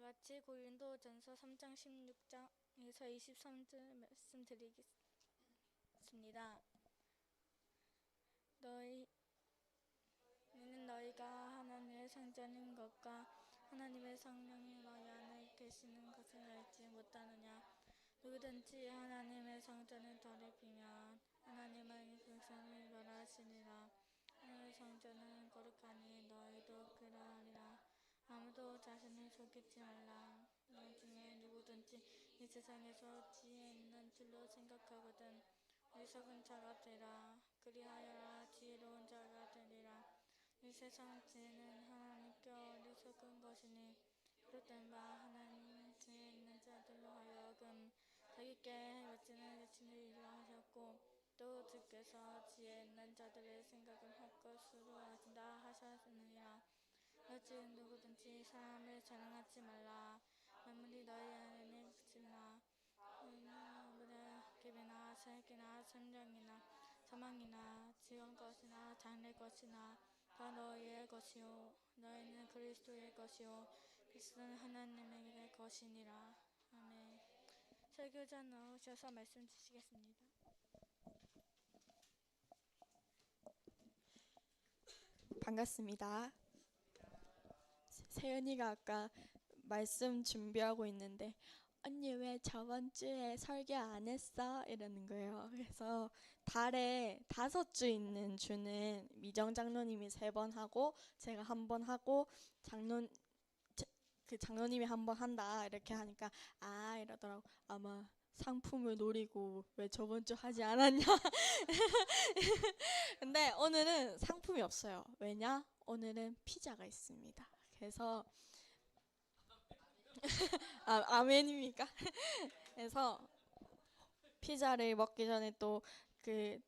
같이 고린도전서 3장 16장에서 23절 말씀드리겠습니다. 너희가 하나님의 성전인 것과 하나님의 성령이 너희 안에 계시는 것을 알지 못하느냐? 누구든지 하나님의 성전을 더럽히면 하나님은 그 성을 멸하시리라. 하나님의 성전은 거룩하니 너희도 그러하리라. 아무도 자신을 속이지 말라. 너희 중에 누구든지 이 세상에서 지혜 있는 줄로 생각하거든 어리석은 자가 되라. 그리하여야 지혜로운 자가 되리라. 이 세상 지혜는 하나님께 어리석은 것이니 그릇된 바 하나님은 지혜 있는 자들로 하여금 자기께 여치는 여친을 이루어 하셨고 또 주께서 지혜 있는 자들의 생각을 할 것으로 하신다 하셨느니라. 너희 누구든지 사람을 자랑하지 말라. 만물이 너희 안에 붙이나 갭이나 살기나 천령이나 사망이나 지원 것이나 장래 것이나 다 너희의 것이요 너희는 그리스도의 것이요 그리스도는 하나님의 것이니라. 아멘. 설교자 나오셔서 말씀 주시겠습니다. 반갑습니다. 세연이가 아까 말씀 준비하고 있는데 언니 왜 저번 주에 설교 안 했어? 이러는 거예요. 그래서 달에 5주 있는 주는 미정 장로님이 3번 하고 제가 1번 하고 장로님이 1번 한다 이렇게 하니까 이러더라고. 아마 상품을 노리고 왜 저번 주 하지 않았냐? 근데 오늘은 상품이 없어요. 왜냐? 오늘은 피자가 있습니다. 그래서 아멘입니까? 그래서 피자를 먹기 전에 또 그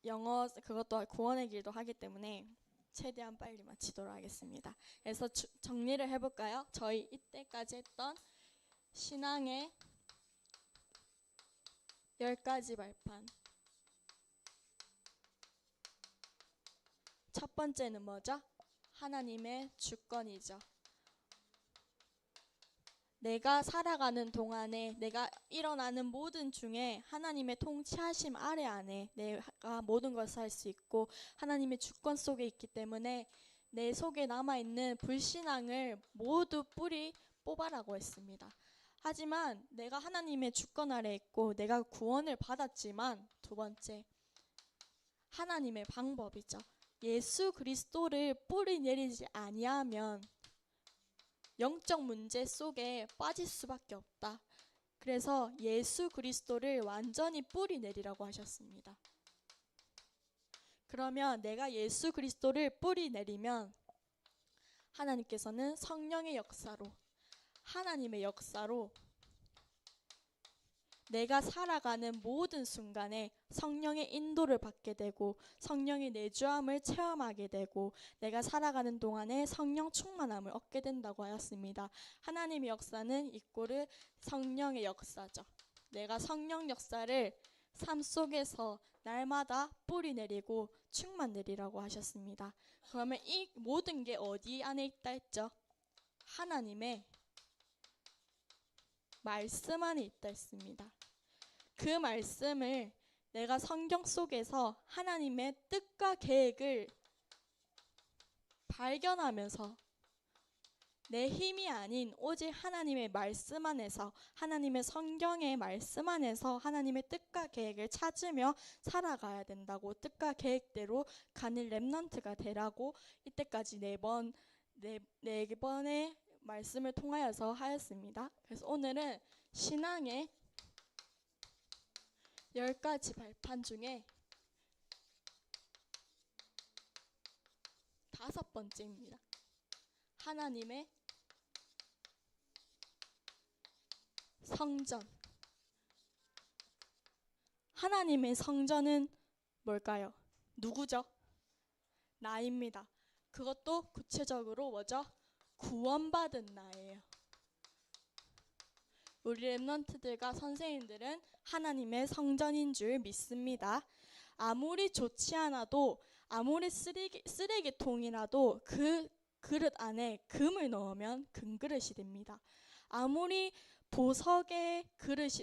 영어 그것도 구원의 길도 하기 때문에 최대한 빨리 마치도록 하겠습니다. 그래서 정리를 해볼까요? 저희 이때까지 했던 신앙의 10가지 발판. 첫 번째는 뭐죠? 하나님의 주권이죠. 내가 살아가는 동안에 내가 일어나는 모든 중에 하나님의 통치하심 아래 안에 내가 모든 것을 할 수 있고 하나님의 주권 속에 있기 때문에 내 속에 남아있는 불신앙을 모두 뿌리 뽑아라고 했습니다. 하지만 내가 하나님의 주권 아래 있고 내가 구원을 받았지만 두 번째, 하나님의 방법이죠. 예수 그리스도를 뿌리 내리지 아니하면 영적 문제 속에 빠질 수밖에 없다. 그래서 예수 그리스도를 완전히 뿌리 내리라고 하셨습니다. 그러면 내가 예수 그리스도를 뿌리 내리면 하나님께서는 성령의 역사로, 하나님의 역사로 내가 살아가는 모든 순간에 성령의 인도를 받게 되고 성령의 내주함을 체험하게 되고 내가 살아가는 동안에 성령 충만함을 얻게 된다고 하였습니다. 하나님의 역사는 이꼬르 성령의 역사죠. 내가 성령 역사를 삶 속에서 날마다 뿌리 내리고 충만 내리라고 하셨습니다. 그러면 이 모든 게 어디 안에 있다 했죠? 하나님의 말씀 안에 있다 했습니다. 그 말씀을 내가 성경 속에서 하나님의 뜻과 계획을 발견하면서 내 힘이 아닌 오직 하나님의 말씀 안에서 하나님의 성경의 말씀 안에서 하나님의 뜻과 계획을 찾으며 살아가야 된다고 뜻과 계획대로 가는 렘넌트가 되라고 이때까지 4번의 말씀을 통하여서 하였습니다. 그래서 오늘은 신앙의 10가지 발판 중에 5번째입니다. 하나님의 성전. 하나님의 성전은 뭘까요? 누구죠? 나입니다. 그것도 구체적으로 뭐죠? 구원받은 나예요. 우리 랩런트들과 선생님들은 하나님의 성전인 줄 믿습니다. 아무리 좋지 않아도 아무리 쓰레기통이라도 그 그릇 안에 금을 넣으면 금그릇이 됩니다. 아무리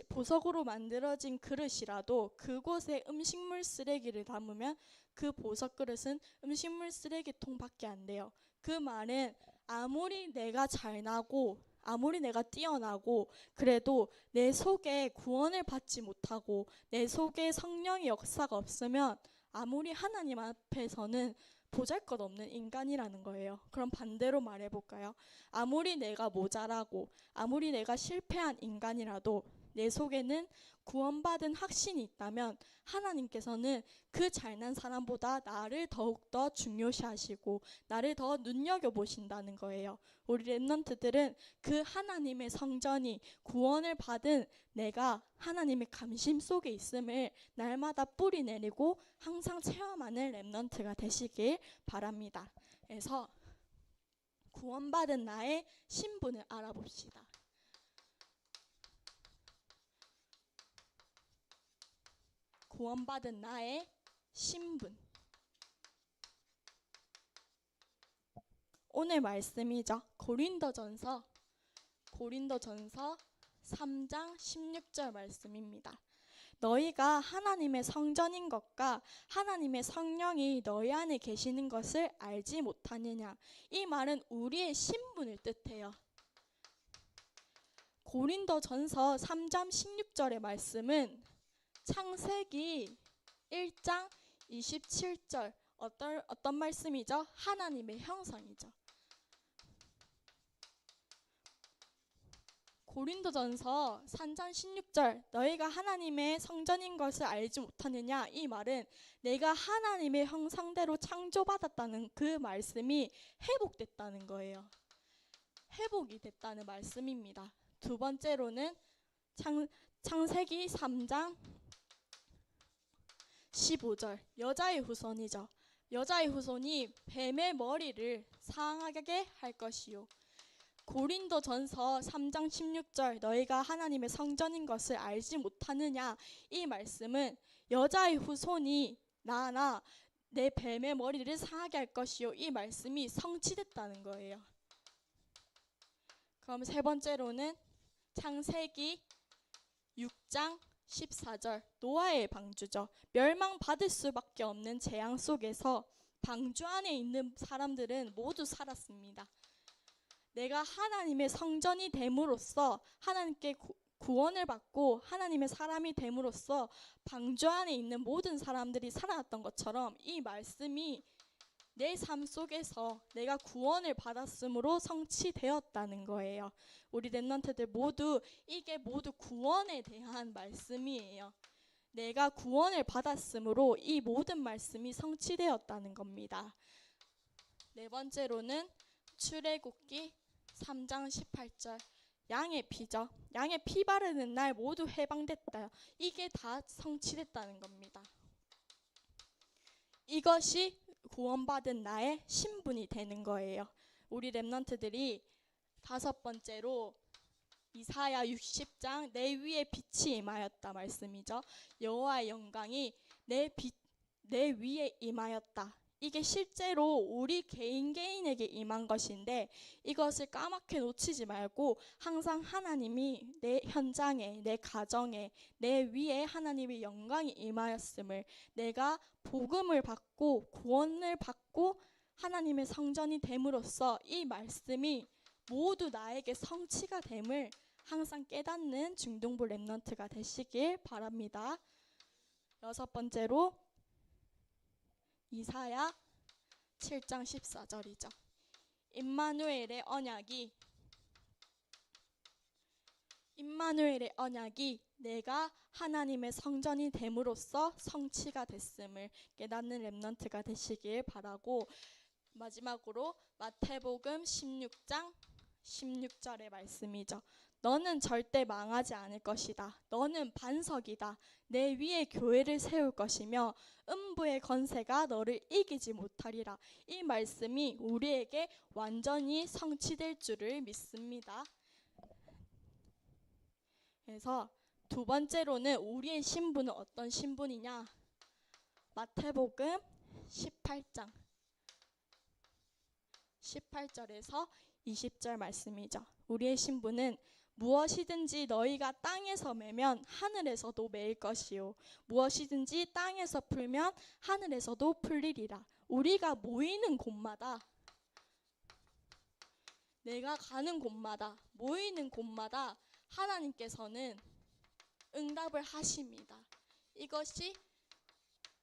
보석으로 만들어진 그릇이라도 그곳에 음식물 쓰레기를 담으면 그 보석 그릇은 음식물 쓰레기통밖에 안 돼요. 그 말은 아무리 내가 잘나고 아무리 내가 뛰어나고 그래도 내 속에 구원을 받지 못하고 내 속에 성령의 역사가 없으면 아무리 하나님 앞에서는 보잘것없는 인간이라는 거예요. 그럼 반대로 말해볼까요? 아무리 내가 모자라고 아무리 내가 실패한 인간이라도 내 속에는 구원받은 확신이 있다면 하나님께서는 그 잘난 사람보다 나를 더욱더 중요시하시고 나를 더 눈여겨보신다는 거예요. 우리 랩런트들은 그 하나님의 성전이 구원을 받은 내가 하나님의 감심 속에 있음을 날마다 뿌리 내리고 항상 체험하는 랩런트가 되시길 바랍니다. 그래서 구원받은 나의 신분을 알아봅시다. 구원받은 나의 신분. 오늘 말씀이죠. 고린도전서 3장 16절 말씀입니다. 너희가 하나님의 성전인 것과 하나님의 성령이 너희 안에 계시는 것을 알지 못하느냐. 이 말은 우리의 신분을 뜻해요. 고린도전서 3장 16절의 말씀은 창세기 1장 27절 어떤 말씀이죠? 하나님의 형상이죠. 고린도전서 3장 16절 너희가 하나님의 성전인 것을 알지 못하느냐. 이 말은 내가 하나님의 형상대로 창조받았다는 그 말씀이 회복됐다는 거예요. 회복이 됐다는 말씀입니다. 두 번째로는 창세기 3장 15절 여자의 후손이죠. 여자의 후손이 뱀의 머리를 상하게 할 것이요. 고린도전서 3장 16절 너희가 하나님의 성전인 것을 알지 못하느냐. 이 말씀은 여자의 후손이 내 뱀의 머리를 상하게 할 것이요. 이 말씀이 성취됐다는 거예요. 그럼 세 번째로는 창세기 6장 14절 노아의 방주죠. 멸망받을 수밖에 없는 재앙 속에서 방주 안에 있는 사람들은 모두 살았습니다. 내가 하나님의 성전이 됨으로써 하나님께 구원을 받고 하나님의 사람이 됨으로써 방주 안에 있는 모든 사람들이 살아났던 것처럼 이 말씀이 내 삶 속에서 내가 구원을 받았으므로 성취되었다는 거예요. 우리 랩런트들 모두 이게 모두 구원에 대한 말씀이에요. 내가 구원을 받았으므로 이 모든 말씀이 성취되었다는 겁니다. 네 번째로는 출애굽기 3장 18절 양의 피죠. 양의 피 바르는 날 모두 해방됐다. 이게 다 성취됐다는 겁니다. 이것이 구원받은 나의 신분이 되는 거예요. 우리 랩런트들이 다섯 번째로 이사야 60장 내 위에 빛이 임하였다 말씀이죠. 여호와의 영광이 내 위에 임하였다. 이게 실제로 우리 개인에게 임한 것인데 이것을 까맣게 놓치지 말고 항상 하나님이 내 현장에 내 가정에 내 위에 하나님의 영광이 임하였음을 내가 복음을 받고 구원을 받고 하나님의 성전이 됨으로써 이 말씀이 모두 나에게 성취가 됨을 항상 깨닫는 중등부 랩런트가 되시길 바랍니다. 여섯 번째로 이사야 7장 14절이죠. 임마누엘의 언약이 내가 하나님의 성전이 됨으로써 성취가 됐음을 깨닫는 랩런트가 되시길 바라고 마지막으로 마태복음 16장 16절의 말씀이죠. 너는 절대 망하지 않을 것이다. 너는 반석이다. 내 위에 교회를 세울 것이며 음부의 건세가 너를 이기지 못하리라. 이 말씀이 우리에게 완전히 성취될 줄을 믿습니다. 그래서 두 번째로는 우리의 신분은 어떤 신분이냐? 마태복음 18장 18절에서 20절 말씀이죠. 우리의 신부는 무엇이든지 너희가 땅에서 매면 하늘에서도 매일 것이요 무엇이든지 땅에서 풀면 하늘에서도 풀리리라. 우리가 모이는 곳마다, 내가 가는 곳마다, 모이는 곳마다 하나님께서는 응답을 하십니다. 이것이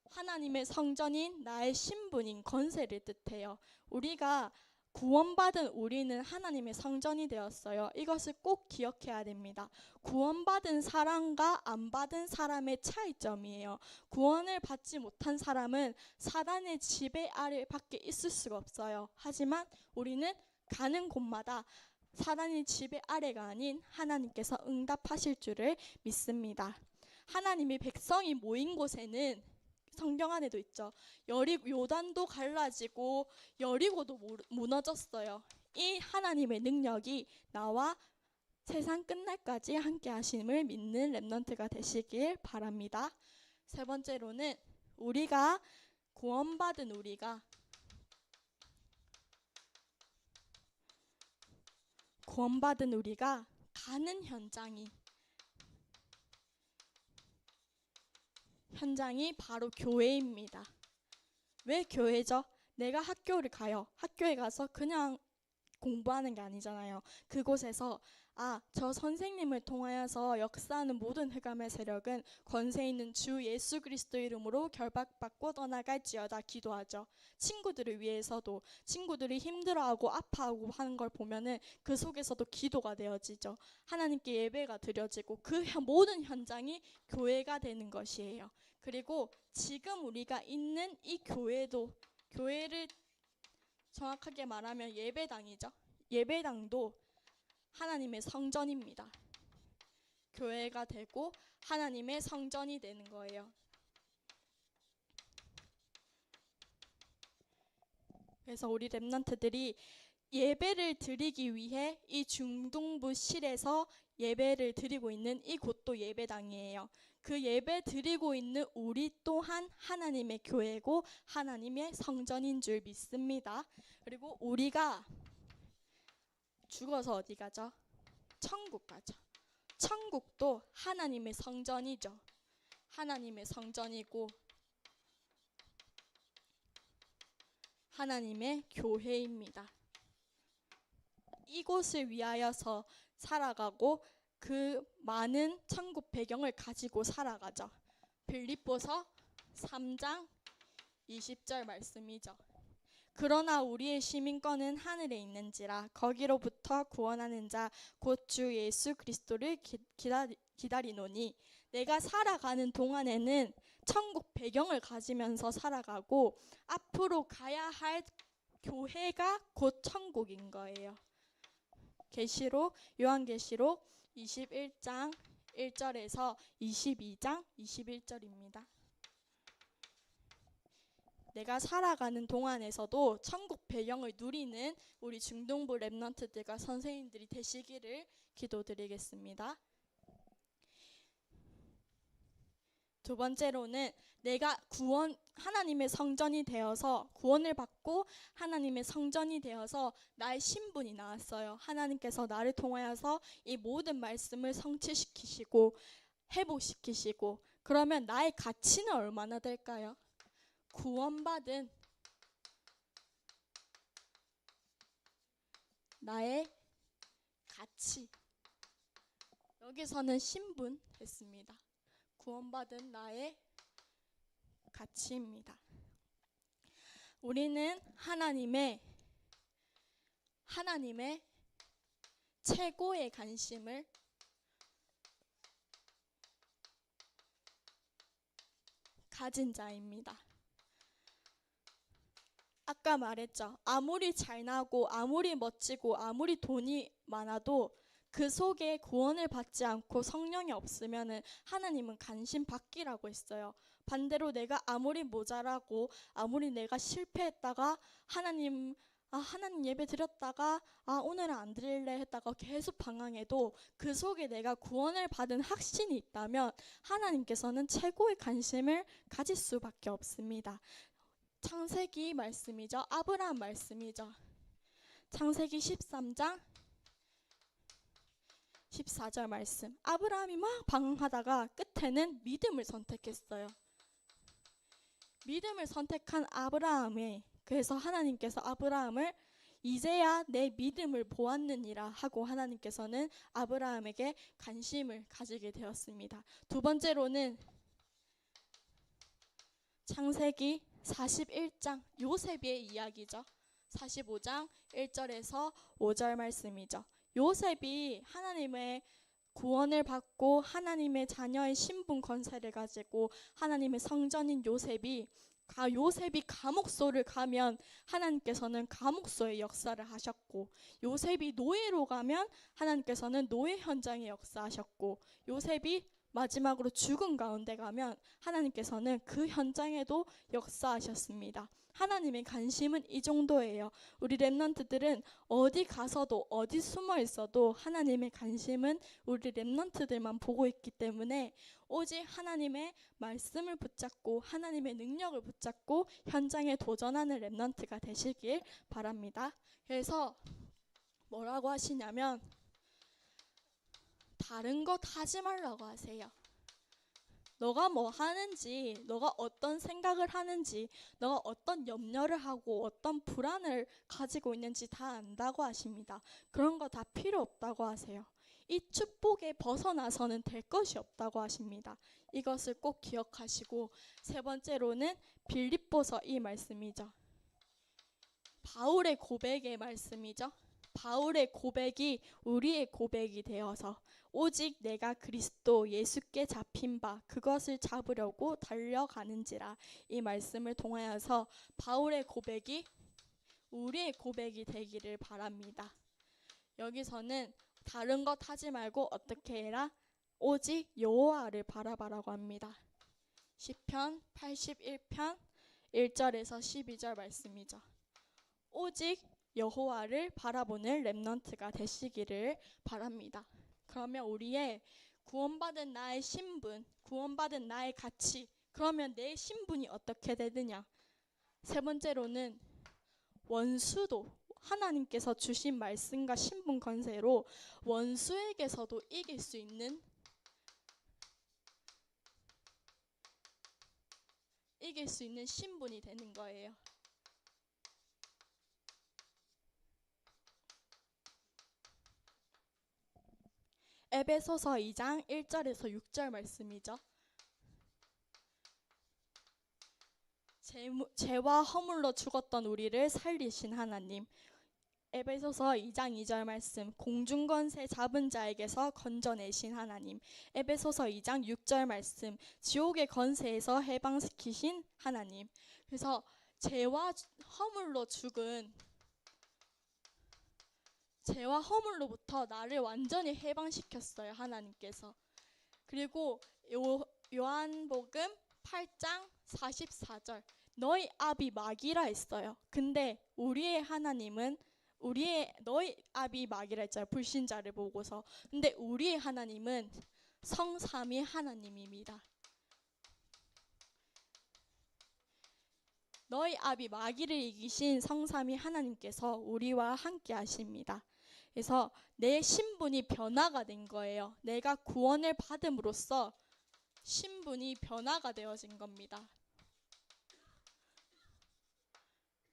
하나님의 성전인 나의 신분인 권세를 뜻해요. 우리가 구원받은 우리는 하나님의 성전이 되었어요. 이것을 꼭 기억해야 됩니다. 구원받은 사람과 안 받은 사람의 차이점이에요. 구원을 받지 못한 사람은 사단의 지배 아래 밖에 있을 수가 없어요. 하지만 우리는 가는 곳마다 사단의 지배 아래가 아닌 하나님께서 응답하실 줄을 믿습니다. 하나님의 백성이 모인 곳에는 성경 안에도 있죠. 요단도 갈라지고 여리고도 무너졌어요. 이 하나님의 능력이 나와 세상 끝날까지 함께 하심을 믿는 렘넌트가 되시길 바랍니다. 세 번째로는 우리가 구원받은 우리가 가는 현장이 바로 교회입니다. 왜 교회죠? 내가 학교를 가요. 학교에 가서 그냥 공부하는 게 아니잖아요. 그곳에서 저 선생님을 통하여서 역사하는 모든 흑암의 세력은 권세 있는 주 예수 그리스도 이름으로 결박받고 떠나갈지어다 기도하죠. 친구들을 위해서도, 친구들이 힘들어하고 아파하고 하는 걸 보면은 그 속에서도 기도가 되어지죠. 하나님께 예배가 드려지고 그 모든 현장이 교회가 되는 것이에요. 그리고 지금 우리가 있는 이 교회를 정확하게 말하면 예배당이죠. 예배당도 하나님의 성전입니다. 교회가 되고 하나님의 성전이 되는 거예요. 그래서 우리 렘넌트들이 예배를 드리기 위해 이 중동부실에서 예배를 드리고 있는 이 곳도 예배당이에요. 그 예배 드리고 있는 우리 또한 하나님의 교회고 하나님의 성전인 줄 믿습니다. 그리고 우리가 죽어서 어디 가죠? 천국 가죠. 천국도 하나님의 성전이죠. 하나님의 성전이고 하나님의 교회입니다. 이곳을 위하여서 살아가고 그 많은 천국 배경을 가지고 살아가죠. 빌립보서 3장 20절 말씀이죠. 그러나 우리의 시민권은 하늘에 있는지라 거기로부터 구원하는 자 곧 주 예수 그리스도를 기다리노니 내가 살아가는 동안에는 천국 배경을 가지면서 살아가고 앞으로 가야 할 교회가 곧 천국인 거예요. 요한계시록 21장 1절에서 22장 21절입니다. 내가 살아가는 동안에서도 천국 배경을 누리는 우리 중동부 렘넌트들과 선생님들이 되시기를 기도드리겠습니다. 두 번째로는 내가 하나님의 성전이 되어서 구원을 받고 하나님의 성전이 되어서 나의 신분이 나왔어요. 하나님께서 나를 통하여서 이 모든 말씀을 성취시키시고 회복시키시고 그러면 나의 가치는 얼마나 될까요? 구원받은 나의 가치, 여기서는 신분 했습니다. 구원받은 나의 가치입니다. 우리는 하나님의 최고의 관심을 가진 자입니다. 아까 말했죠. 아무리 잘나고 아무리 멋지고 아무리 돈이 많아도 그 속에 구원을 받지 않고 성령이 없으면 하나님은 관심 받기라고 했어요. 반대로 내가 아무리 모자라고 아무리 내가 실패했다가 하나님 예배 드렸다가 오늘은 안 드릴래 했다가 계속 방황해도 그 속에 내가 구원을 받은 확신이 있다면 하나님께서는 최고의 관심을 가질 수밖에 없습니다. 창세기 말씀이죠. 아브라함 말씀이죠. 창세기 13장 14절 말씀. 아브라함이 막 방황하다가 끝에는 믿음을 선택했어요. 믿음을 선택한 아브라함에, 그래서 하나님께서 아브라함을 이제야 내 믿음을 보았느니라 하고 하나님께서는 아브라함에게 관심을 가지게 되었습니다. 두 번째로는 창세기 41장 요셉의 이야기죠. 45장 1절에서 5절 말씀이죠. 요셉이 하나님의 구원을 받고 하나님의 자녀의 신분 권세를 가지고 하나님의 성전인 요셉이 감옥소를 가면 하나님께서는 감옥소의 역사를 하셨고, 요셉이 노예로 가면 하나님께서는 노예 현장의 역사하셨고, 요셉이 마지막으로 죽은 가운데 가면 하나님께서는 그 현장에도 역사하셨습니다. 하나님의 관심은 이 정도예요. 우리 렘넌트들은 어디 가서도 어디 숨어 있어도 하나님의 관심은 우리 렘넌트들만 보고 있기 때문에 오직 하나님의 말씀을 붙잡고 하나님의 능력을 붙잡고 현장에 도전하는 렘넌트가 되시길 바랍니다. 그래서 뭐라고 하시냐면 다른 것 하지 말라고 하세요. 너가 뭐 하는지, 너가 어떤 생각을 하는지, 너가 어떤 염려를 하고 어떤 불안을 가지고 있는지 다 안다고 하십니다. 그런 거 다 필요 없다고 하세요. 이 축복에 벗어나서는 될 것이 없다고 하십니다. 이것을 꼭 기억하시고, 세 번째로는 빌립보서 이 말씀이죠. 바울의 고백의 말씀이죠. 바울의 고백이 우리의 고백이 되어서 오직 내가 그리스도 예수께 잡힌 바 그것을 잡으려고 달려가는지라, 이 말씀을 통하여서 바울의 고백이 우리의 고백이 되기를 바랍니다. 여기서는 다른 것 하지 말고 어떻게 해라? 오직 여호와를 바라봐라고 합니다. 시편 81편 1절에서 12절 말씀이죠. 오직 여호와를 바라보는 렘넌트가 되시기를 바랍니다. 그러면 우리의 구원받은 나의 신분, 구원받은 나의 가치, 그러면 내 신분이 어떻게 되느냐? 세 번째로는 원수도 하나님께서 주신 말씀과 신분 권세로 원수에게서도 이길 수 있는 신분이 되는 거예요. 에베소서 2장 1절에서 6절 말씀이죠. 죄와 허물로 죽었던 우리를 살리신 하나님. 에베소서 2장 2절 말씀. 공중권세 잡은 자에게서 건져내신 하나님. 에베소서 2장 6절 말씀. 지옥의 권세에서 해방시키신 하나님. 그래서 죄와 허물로부터 나를 완전히 해방시켰어요, 하나님께서. 그리고 요한복음 8장 44절. 너희 아비 마귀라 했어요. 근데 우리의 하나님은 너희 아비 마귀라 했잖아요, 불신자를 보고서. 근데 우리의 하나님은 성삼위 하나님입니다. 너희 아비 마귀를 이기신 성삼위 하나님께서 우리와 함께 하십니다. 그래서 내 신분이 변화가 된 거예요. 내가 구원을 받음으로써 신분이 변화가 되어진 겁니다.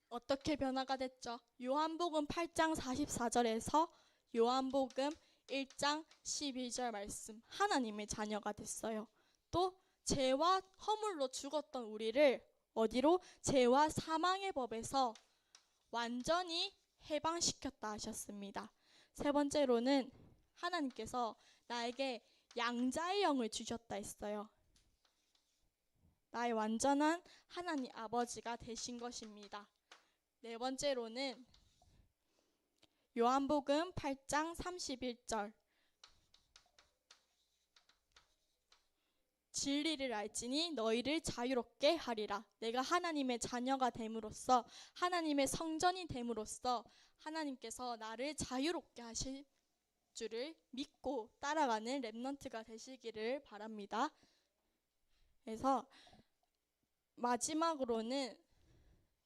어떻게 변화가 됐죠? 요한복음 8장 44절에서 요한복음 1장 12절 말씀. 하나님의 자녀가 됐어요. 또 죄와 허물로 죽었던 우리를 어디로? 죄와 사망의 법에서 완전히 해방시켰다 하셨습니다. 세 번째로는 하나님께서 나에게 양자의 영을 주셨다 했어요. 나의 완전한 하나님 아버지가 되신 것입니다. 네 번째로는 요한복음 8장 31절. 진리를 알지니 너희를 자유롭게 하리라. 내가 하나님의 자녀가 됨으로써, 하나님의 성전이 됨으로써 하나님께서 나를 자유롭게 하실 줄을 믿고 따라가는 렘넌트가 되시기를 바랍니다. 그래서 마지막으로는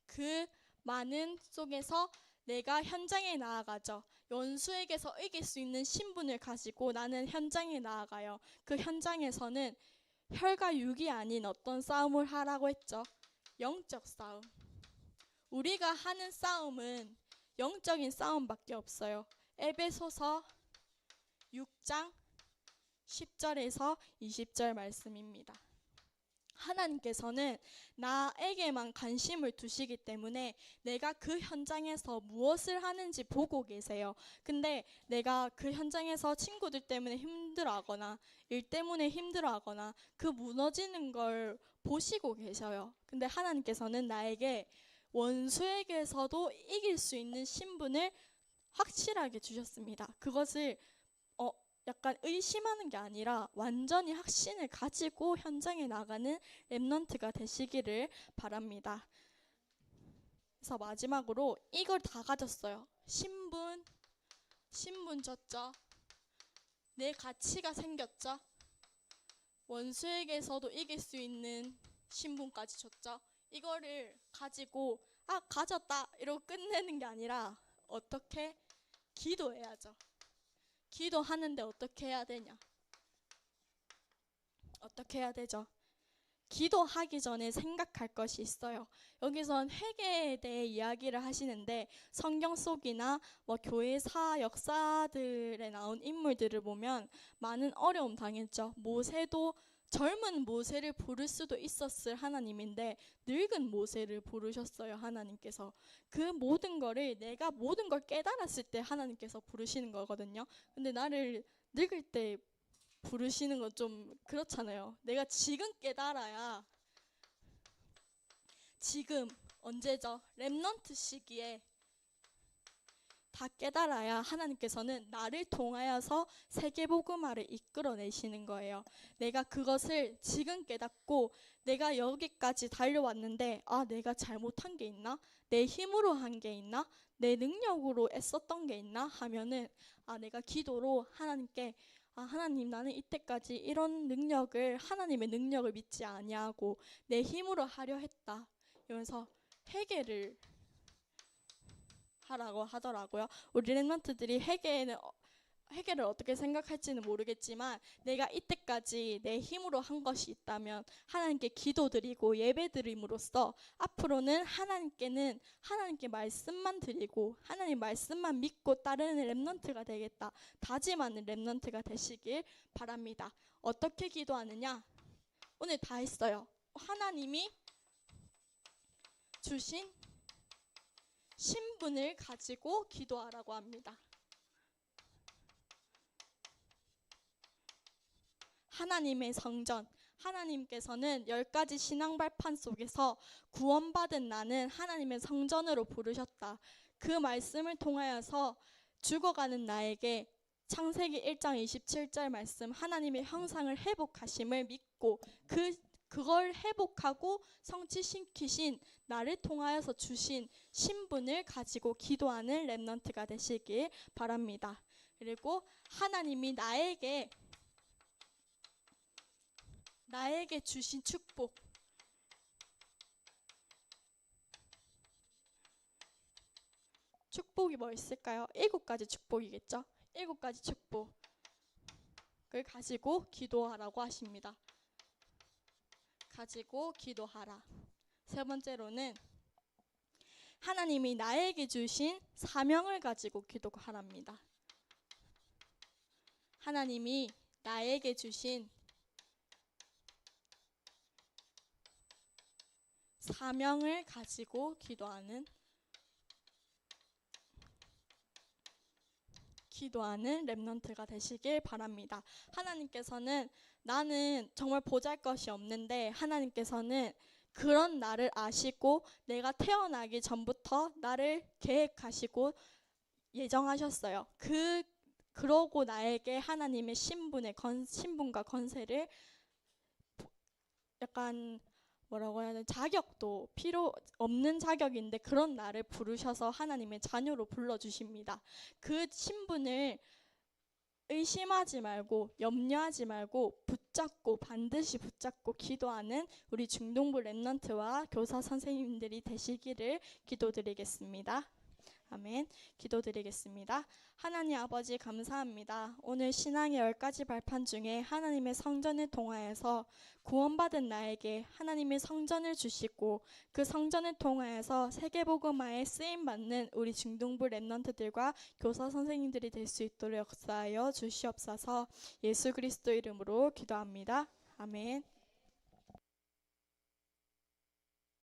그 많은 속에서 내가 현장에 나아가죠. 원수에게서 이길 수 있는 신분을 가지고 나는 현장에 나아가요. 그 현장에서는 혈과 육이 아닌 어떤 싸움을 하라고 했죠. 영적 싸움. 우리가 하는 싸움은 영적인 싸움밖에 없어요. 에베소서 6장 10절에서 20절 말씀입니다. 하나님께서는 나에게만 관심을 두시기 때문에 내가 그 현장에서 무엇을 하는지 보고 계세요. 근데 내가 그 현장에서 친구들 때문에 힘들어하거나 일 때문에 힘들어하거나 그 무너지는 걸 보시고 계셔요. 근데 하나님께서는 나에게 원수에게서도 이길 수 있는 신분을 확실하게 주셨습니다. 그것을 약간 의심하는 게 아니라 완전히 확신을 가지고 현장에 나가는 렘넌트가 되시기를 바랍니다. 그래서 마지막으로 이걸 다 가졌어요. 신분 졌죠. 내 가치가 생겼죠. 원수에게서도 이길 수 있는 신분까지 줬죠. 이거를 가지고 가졌다 이러고 끝내는 게 아니라 어떻게 기도해야죠. 기도하는데 어떻게 해야 되냐? 어떻게 해야 되죠? 기도하기 전에 생각할 것이 있어요. 여기선 회개에 대해 이야기를 하시는데 성경 속이나 교회사 역사들에 나온 인물들을 보면 많은 어려움 당했죠. 모세도 젊은 모세를 부를 수도 있었을 하나님인데 늙은 모세를 부르셨어요. 하나님께서 그 모든 거를 내가 모든 걸 깨달았을 때 하나님께서 부르시는 거거든요. 근데 나를 늙을 때 부르시는 건 좀 그렇잖아요. 내가 지금 깨달아야, 지금 언제죠? 렘넌트 시기에 다 깨달아야 하나님께서는 나를 통하여서 세계복음화를 이끌어내시는 거예요. 내가 그것을 지금 깨닫고 내가 여기까지 달려왔는데 내가 잘못한 게 있나? 내 힘으로 한 게 있나? 내 능력으로 애썼던 게 있나? 하면은 내가 기도로 하나님께 하나님, 나는 이때까지 이런 능력을, 하나님의 능력을 믿지 아니하고 내 힘으로 하려 했다 이러면서 회개를 하라고 하더라고요. 우리 렘넌트들이 회개를 어떻게 생각할지는 모르겠지만 내가 이때까지 내 힘으로 한 것이 있다면 하나님께 기도드리고 예배드림으로써 앞으로는 하나님께 말씀만 드리고 하나님 말씀만 믿고 따르는 렘넌트가 되겠다, 다짐하는 렘넌트가 되시길 바랍니다. 어떻게 기도하느냐? 오늘 다 했어요. 하나님이 주신 신분을 가지고 기도하라고 합니다. 하나님의 성전, 하나님께서는 10가지 신앙 발판 속에서 구원받은 나는 하나님의 성전으로 부르셨다. 그 말씀을 통하여서 죽어가는 나에게 창세기 1장 27절 말씀, 하나님의 형상을 회복하심을 믿고 그걸 회복하고 성취시키신 나를 통하여서 주신 신분을 가지고 기도하는 렘넌트가 되시길 바랍니다. 그리고 하나님이 나에게 주신 축복이 뭐 있을까요? 7가지 축복이겠죠? 7가지 축복을 가지고 기도하라고 하십니다. 가지고 기도하라. 세 번째로는 하나님이 나에게 주신 사명을 가지고 기도하랍니다. 하나님이 나에게 주신 사명을 가지고 기도하는 렘넌트가 되시길 바랍니다. 하나님께서는 나는 정말 보잘것이 없는데 하나님께서는 그런 나를 아시고 내가 태어나기 전부터 나를 계획하시고 예정하셨어요. 그러고 나에게 하나님의 신분과 권세를 약간 뭐라고 해야 되나, 자격도 필요 없는 자격인데 그런 나를 부르셔서 하나님의 자녀로 불러주십니다. 그 신분을 의심하지 말고 염려하지 말고 반드시 붙잡고 기도하는 우리 중동부 렘넌트와 교사 선생님들이 되시기를 기도드리겠습니다. 아멘. 기도드리겠습니다. 하나님 아버지 감사합니다. 오늘 신앙의 10가지 발판 중에 하나님의 성전을 통하여서 구원받은 나에게 하나님의 성전을 주시고 그 성전을 통하여서 세계복음화에 쓰임받는 우리 중등부 랩넌트들과 교사 선생님들이 될 수 있도록 역사하여 주시옵소서. 예수 그리스도 이름으로 기도합니다. 아멘.